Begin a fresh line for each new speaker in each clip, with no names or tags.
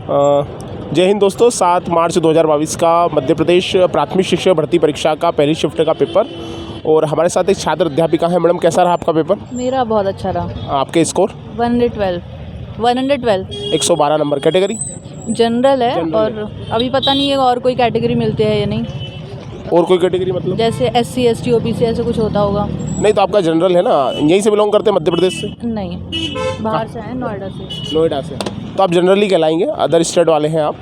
जय हिंद दोस्तों। 7 मार्च 2022 का मध्य प्रदेश प्राथमिक शिक्षक भर्ती परीक्षा का पहली शिफ्ट का पेपर, और हमारे साथ एक छात्र अध्यापिका है। मैडम, कैसा रहा आपका पेपर?
मेरा बहुत अच्छा रहा।
आपके स्कोर?
112
112 नंबर। कैटेगरी
जनरल है।
जनरल
और अभी पता नहीं है और कोई कैटेगरी मिलती है या नहीं,
और कोई कैटेगरी मतलब?
जैसे SC ST OBC ऐसे कुछ होता होगा।
नहीं, तो आपका जनरल है ना, यहीं से बिलोंग करते हैं मध्य प्रदेश से?
नहीं, बाहर से है, नोएडा से।
नोएडा से। तो आप जनरली कहलाएंगे, अदर स्टेट वाले हैं आप।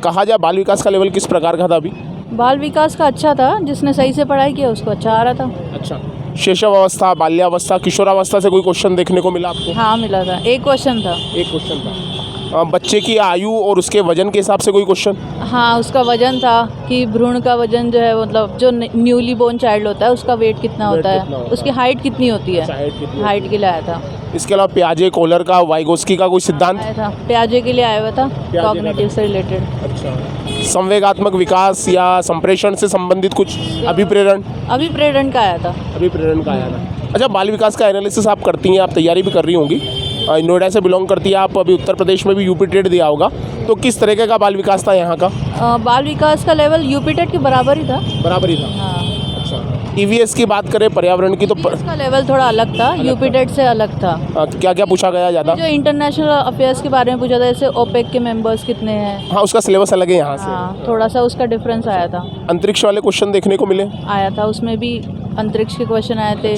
कहा जाए बाल विकास का लेवल किस प्रकार का था अभी?
बाल विकास का अच्छा था, जिसने सही से पढ़ाई किया उसको अच्छा आ रहा था।
अच्छा। शैशवावस्था, बाल्यावस्था, किशोरावस्था से कोई क्वेश्चन देखने को मिला आपको?
हाँ मिला था, एक क्वेश्चन था।
एक क्वेश्चन था। बच्चे की आयु और उसके वजन के हिसाब से कोई क्वेश्चन?
हाँ, उसका वजन था कि भ्रूण का वजन जो है, मतलब जो न्यूली बोर्न चाइल्ड होता है उसका वेट कितना होता है, उसकी हाइट कितनी होती है, हाइट के लिए आया था।
इसके अलावा प्याजे, कोलर का, वाइगोस्की का कोई सिद्धांत
आया था, प्याजे के लिए आया हुआ था, कॉग्निटिव से रिलेटेड।
अच्छा। संवेगात्मक विकास या संप्रेषण से संबंधित कुछ? अभिप्रेरण
का आया था।
अभिप्रेरण का आया था। अच्छा, बाल विकास का एनालिसिस आप करती हैं, आप तैयारी भी कर रही होंगी, नोएडा से बिलोंग करती है आप, अभी उत्तर प्रदेश में भी यूपी टेट दिया होगा, तो किस तरीके का बाल विकास था यहाँ का?
बाल विकास का लेवल यूपी टेट के बराबर ही था।
बराबर ही था।
हाँ।
अच्छा। EVS की बात करें, पर्यावरण की, तो
इसका लेवल थोड़ा अलग था, यूपी टेट से अलग था।
क्या क्या पूछा गया ज़्यादा?
जो इंटरनेशनल अफेयर्स के बारे में पूछा था, जैसे OPEC के मेंबर्स कितने हैं।
हाँ, उसका सिलेबस अलग है यहाँ से।
हाँ, थोड़ा सा उसका डिफरेंस आया था।
अंतरिक्ष वाले क्वेश्चन देखने को मिले?
आया था, उसमें भी अंतरिक्ष के क्वेश्चन आए थे।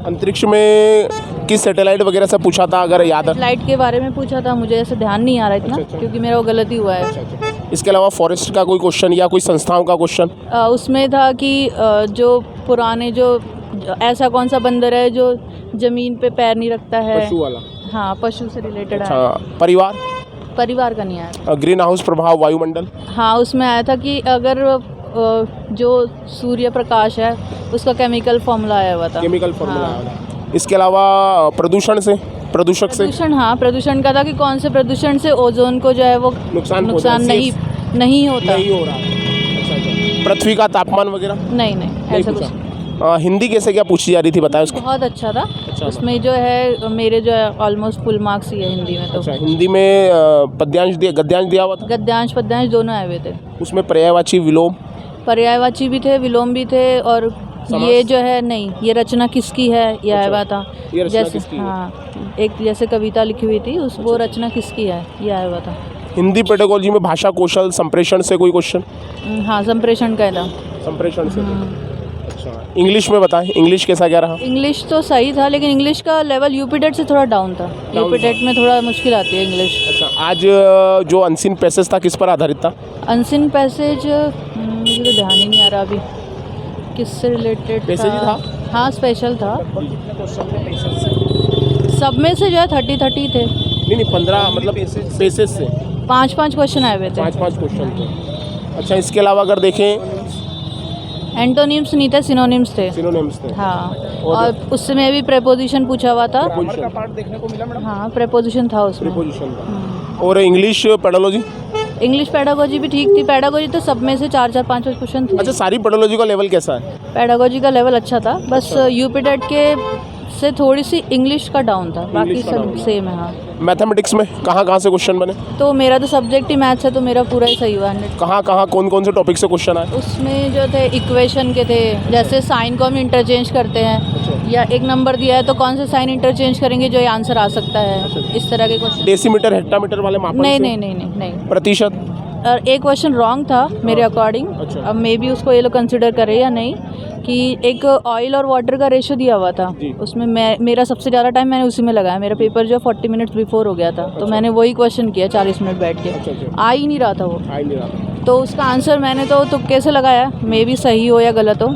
अंतरिक्ष में किस सैटेलाइट वगैरह से पूछा था, अगर याद है?
लाइट के बारे में पूछा था, मुझे ऐसे ध्यान नहीं आ रहा इतना, क्योंकि मेरा वो गलती हुआ है।
इसके अलावा फॉरेस्ट का कोई क्वेश्चन या कोई संस्थाओं का क्वेश्चन?
उसमें था कि जो पुराने जो ऐसा कौन सा बंदर है जो जमीन पे पैर नहीं रखता है।
पशु वाला?
हाँ, पशु से रिलेटेड
अच्छा।
आया। परिवार का नहीं आया।
ग्रीन हाउस प्रभाव वायुमंडल?
हाँ, उसमें आया था कि अगर जो सूर्य प्रकाश है उसका केमिकल फॉर्मूला आया हुआ था।
केमिकल फॉर्मूला आया था। इसके अलावा प्रदूषण से, प्रदूषक से?
हाँ, प्रदूषण का था कि कौन से प्रदूषण से ओजोन को जो है वो नुकसान नहीं होता।
नहीं हो रहा। अच्छा। पृथ्वी का तापमान वगैरह?
नहीं, ऐसा कुछ।
हिंदी कैसे क्या पूछी जा रही थी, बताएं उसको।
बहुत अच्छा था। उसमें जो है मेरे जो है ऑलमोस्ट फुल मार्क्स ही है हिंदी में। तो
अच्छा, हिंदी में पद्यांश दिया, गद्यांश दिया हुआ था?
गद्यांश पद्यांश दोनों आए हुए थे।
उसमें पर्यायवाची, विलोम?
पर्यायवाची भी थे, विलोम भी थे, और ये जो है नहीं, ये रचना किसकी है ये आया हुआ था। जैसे हाँ, एक जैसे कविता लिखी हुई थी, वो रचना किसकी है ये आया हुआ था।
हिंदी पेडागोजी में भाषा कौशल, संप्रेषण से कोई क्वेश्चन?
हाँ, संप्रेषण का था।
संप्रेषण से। अच्छा। इंग्लिश में बताएं, इंग्लिश कैसा क्या रहा?
इंग्लिश तो सही था, लेकिन इंग्लिश का लेवल यूपी टेट से थोड़ा डाउन था। यूपी टेट में थोड़ा मुश्किल आती है इंग्लिश।
अच्छा। आज जो अनसीन पैसेज था किस पर आधारित था?
अनसीन पैसेज मुझे तो ध्यान ही नहीं आ रहा अभी किससे रिलेटेड
पैसेज था।
हाँ, स्पेशल था। सब में से जो है 30 थे।
नहीं, 15 मतलब पैसेज से
5 क्वेश्चन आए हुए थे।
5 क्वेश्चन थे। अच्छा। इसके अलावा अगर देखें,
एंटोनिम्स नहीं थे, सिनोनिम्स थे।
सिनोनिम्स थे।
हाँ, और उसमें भी प्रेपोजिशन पूछा हुआ था।
का पार्ट देखने को मिला मैडम?
हाँ, प्रेपोजिशन था उसमें।
प्रीपोजिशन था। और इंग्लिश पेडोलॉजी?
इंग्लिश पेडागोजी भी ठीक थी। पेडागोजी तो सब में से 4-5 क्वेश्चन थे।
अच्छा। सारी पेडोलॉजी का लेवल कैसा है?
पेडागोजी का लेवल अच्छा था, बस यूपी टेट के से थोड़ी सी इंग्लिश का डाउन था, बाकी सब सेम है। हाँ।
मैथमेटिक्स में कहाँ से क्वेश्चन बने?
तो मेरा तो सब्जेक्ट ही मैथ्स है, तो मेरा पूरा ही सही हुआ 100।
कहाँ कौन से टॉपिक से क्वेश्चन आए?
उसमें जो थे इक्वेशन के थे, जैसे साइन को हम इंटरचेंज करते हैं, या एक नंबर दिया है तो कौन से साइन इंटरचेंज करेंगे जो ये आंसर आ सकता है, इस तरह के क्वेश्चन।
डेसीमीटर, हेक्टामीटर वाले मापन से?
नहीं।
प्रतिशत?
और एक क्वेश्चन रॉन्ग था मेरे अकॉर्डिंग। अब मे बी उसको ये लोग कंसिडर करे या नहीं, कि एक ऑयल और वाटर का रेशो दिया हुआ था, उसमें मेरा सबसे ज़्यादा टाइम मैंने उसी में लगाया। मेरा पेपर जो 40 मिनट्स बिफोर हो गया था, तो मैंने वही क्वेश्चन किया 40 मिनट बैठ के। आ ही नहीं रहा था वो। तो उसका आंसर मैंने तो तुक्के से लगाया, मे बी सही हो या गलत हो।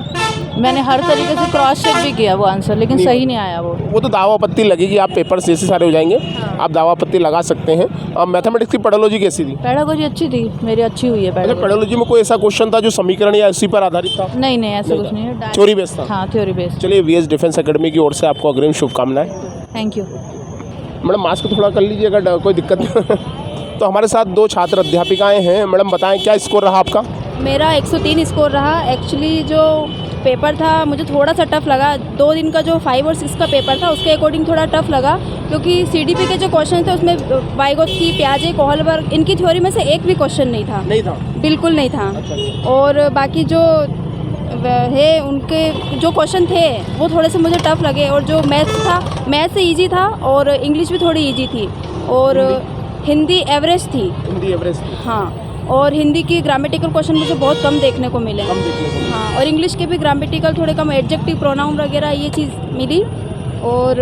मैंने हर तरीके से क्रॉस चेक भी किया वो आंसर, लेकिन सही नहीं आया वो
तो दावा आपत्ति लगेगी, आप पेपर से सारे हो जाएंगे। हाँ। आप दावा आपत्ति लगा सकते हैं। अब मैथमेटिक्स की पेडोलॉजी कैसी थी?
पेडागोजी अच्छी थी, मेरी अच्छी हुई है पेडागोजी।
पेडोलॉजी में कोई ऐसा क्वेश्चन था जो समीकरण या इसी पर आधारित था?
नहीं, ऐसा कुछ नहीं है,
थ्योरी बेस्ड था।
हाँ, थ्योरी बेस्ड।
चलिए, VS डिफेंस एकेडमी की ओर से आपको अग्रिम शुभकामनाएं।
Thank you
madam. मास्क थोड़ा कर लीजिए अगर कोई दिक्कत नहीं। तो हमारे साथ 2 छात्र अध्यापिकाएं हैं। मैडम, बताएं क्या स्कोर रहा आपका?
मेरा 103 स्कोर रहा। एक्चुअली जो पेपर था मुझे थोड़ा सा टफ लगा। 2 दिन का जो 5 और 6 का पेपर था उसके अकॉर्डिंग थोड़ा टफ लगा, क्योंकि सीडीपी के जो क्वेश्चन थे उसमें वाइगोत्स्की, पियाजे, कोहलबर्ग इनकी थ्योरी में से एक भी क्वेश्चन नहीं था। बिल्कुल नहीं था। और बाकी जो है उनके जो क्वेश्चन थे वो थोड़े से मुझे टफ लगे। और जो मैथ्स से ईजी था और इंग्लिश भी थोड़ी ईजी थी और हिंदी एवरेज थी। हाँ, और हिंदी की ग्रामेटिकल क्वेश्चन मुझे बहुत कम देखने को मिले। हाँ, और इंग्लिश के भी ग्रामेटिकल थोड़े कम, एडजेक्टिव, प्रोनाउन वगैरह ये चीज़ मिली। और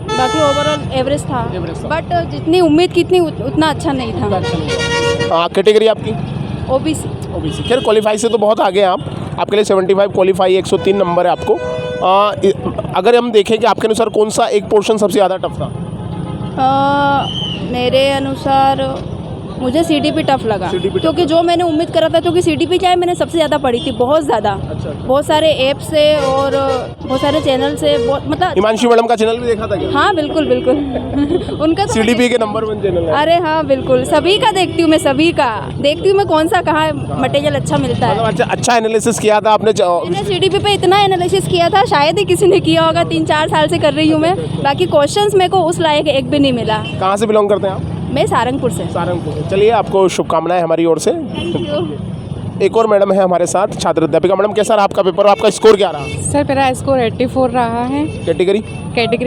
बाकी ओवरऑल एवरेज था, बट जितनी उम्मीद की इतनी उतना अच्छा नहीं था।
कैटेगरी आपकी
ओबीसी।
खैर क्वालिफाई से तो बहुत आगे हैं आप। आपके लिए 75 क्वालिफाई, 103 नंबर है आपको। अगर हम देखें कि आपके अनुसार कौन सा एक पोर्शन सबसे ज़्यादा टफ था?
मेरे अनुसार मुझे सीडीपी टफ लगा, क्योंकि जो मैंने उम्मीद करा था, क्योंकि सीडीपी क्या है मैंने सबसे ज़्यादा पढ़ी थी, बहुत ज़्यादा। बहुत सारे ऐप से और बहुत सारे चैनल से, बहुत मतलब।
हिमांशु मैडम का चैनल भी देखा था क्या?
हाँ बिल्कुल उनका तो
सीडीपी के नंबर 1 चैनल है।
अरे हाँ बिल्कुल, सभी का देखती हूँ मैं, सभी का देखती हूँ मैं, कौन सा कहाँ मटेरियल अच्छा मिलता है।
मतलब अच्छा एनालिसिस किया था आपने।
मैंने सीडीपी पे इतना एनालिसिस किया था, शायद ही किसी ने किया होगा। 3-4 साल से कर रही हूँ मैं। बाकी क्वेश्चंस मेरे को उस लायक एक भी नहीं मिला।
कहाँ से बिलोंग करते हैं आप?
मैं सारंगपुर से।
चलिए, आपको शुभकामनाएं हमारी ओर से।
Thank you.
एक और मैडम है हमारे साथ, छात्र अध्यापिका। मैडम, कैसा रहा आपका पेपर? आपका स्कोर क्या रहा?
सर मेरा स्कोर 84 रहा है। Category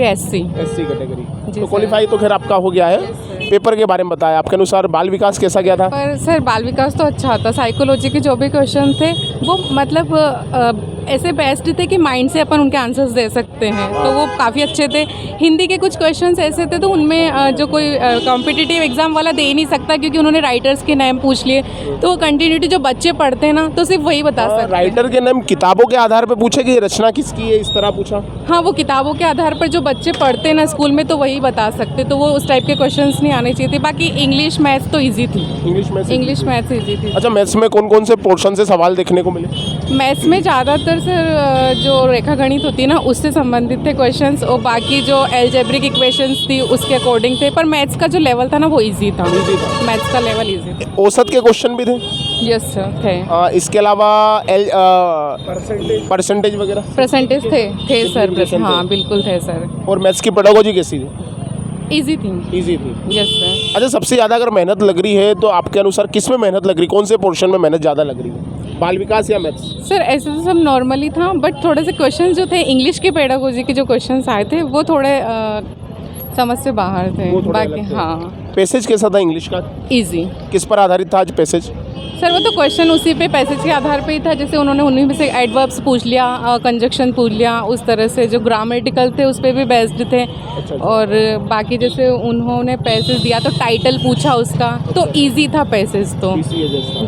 SC
category.
जी
तो
सर।
क्वालिफाई तो खैर आपका हो गया है। पेपर के बारे में बताया, आपके अनुसार बाल विकास कैसा गया था?
पर सर बाल विकास तो अच्छा था। साइकोलॉजी के जो भी क्वेश्चन थे वो मतलब ऐसे बेस्ट थे कि माइंड से अपन उनके आंसर्स दे सकते हैं, तो वो काफ़ी अच्छे थे। हिंदी के कुछ क्वेश्चंस ऐसे थे तो उनमें जो कोई कॉम्पिटिटिव एग्जाम वाला दे ही नहीं सकता, क्योंकि उन्होंने राइटर्स के नाम पूछ लिए, तो कंटिन्यूटी जो बच्चे पढ़ते हैं ना तो सिर्फ वही बता सकते हैं।
राइटर के नाम किताबों के आधार पर पूछे कि रचना किसकी है, इस तरह पूछा?
हाँ, वो किताबों के आधार पर जो बच्चे पढ़ते हैं ना स्कूल में तो वही बता सकते, तो वो उस टाइप के क्वेश्चंस नहीं आने चाहिए थे। बाकी इंग्लिश मैथ्स तो ईजी थी। इंग्लिश मैथ्स ईजी थी।
अच्छा, मैथ्स में कौन कौन से पोर्शन से सवाल देखने को मिले?
मैथ्स में ज़्यादातर सर जो रेखा गणित होती है ना उससे संबंधित थे क्वेश्चंस, और बाकी जो एल्जेब्रिक इक्वेशंस थी उसके अकॉर्डिंग थे। पर मैथ्स का जो लेवल था ना वो इजी था। मैथ्स का लेवल इजी था।
औसत के क्वेश्चन भी थे?
यस सर थे।
इसके अलावा परसेंटेज वगैरह?
परसेंटेज थे सर। हाँ बिल्कुल थे सर।
और मैथ्स की पेडागोजी कैसी थी?
इजी थी। Yes sir.
अच्छा, सबसे ज़्यादा अगर मेहनत लग रही है तो आपके अनुसार किस में मेहनत लग रही, कौन से पोर्शन में मेहनत ज़्यादा लग रही है, बाल विकास या मैथ्स?
सर ऐसे तो सब नॉर्मली था, बट थोड़े से क्वेश्चंस जो थे इंग्लिश के पेडागोजी के जो क्वेश्चंस आए थे वो थोड़े समझ से बाहर थे। बाकी हाँ।
पैसेज कैसा था इंग्लिश का?
इजी।
किस पर आधारित था आज पैसेज?
सर वो तो क्वेश्चन उसी पे पैसेज के आधार पे ही था, जैसे उन्होंने उन्हीं में से एडवर्ब्स पूछ लिया, कंजक्शन पूछ लिया, उस तरह से जो ग्रामेटिकल थे उस पे भी बेस्ड थे। और बाकी जैसे उन्होंने पैसेज दिया तो टाइटल पूछा उसका, तो इजी था पैसेज तो।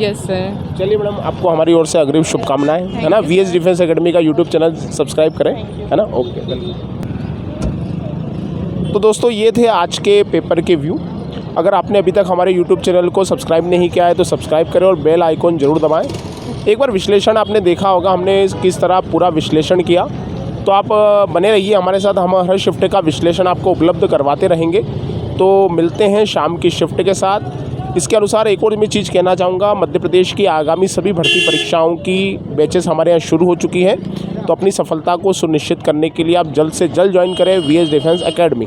Yes sir.
चलिए मैडम, आपको हमारी ओर से अग्रिम शुभकामनाएं, है ना। VS डिफेंस एकेडमी का यूट्यूब चैनल सब्सक्राइब करें, है ना। ओके। तो दोस्तों, ये थे आज के पेपर के व्यू। अगर आपने अभी तक हमारे YouTube चैनल को सब्सक्राइब नहीं किया है तो सब्सक्राइब करें और बेल आइकॉन ज़रूर दबाएं। एक बार विश्लेषण आपने देखा होगा, हमने किस तरह पूरा विश्लेषण किया, तो आप बने रहिए हमारे साथ। हम हर शिफ्ट का विश्लेषण आपको उपलब्ध करवाते रहेंगे। तो मिलते हैं शाम की शिफ्ट के साथ। इसके अनुसार एक और मैं चीज़ कहना चाहूँगा, मध्य प्रदेश की आगामी सभी भर्ती परीक्षाओं की बैचेस हमारे यहाँ शुरू हो चुकी हैं, तो अपनी सफलता को सुनिश्चित करने के लिए आप जल्द से जल्द ज्वाइन करें VS डिफेंस एकेडमी।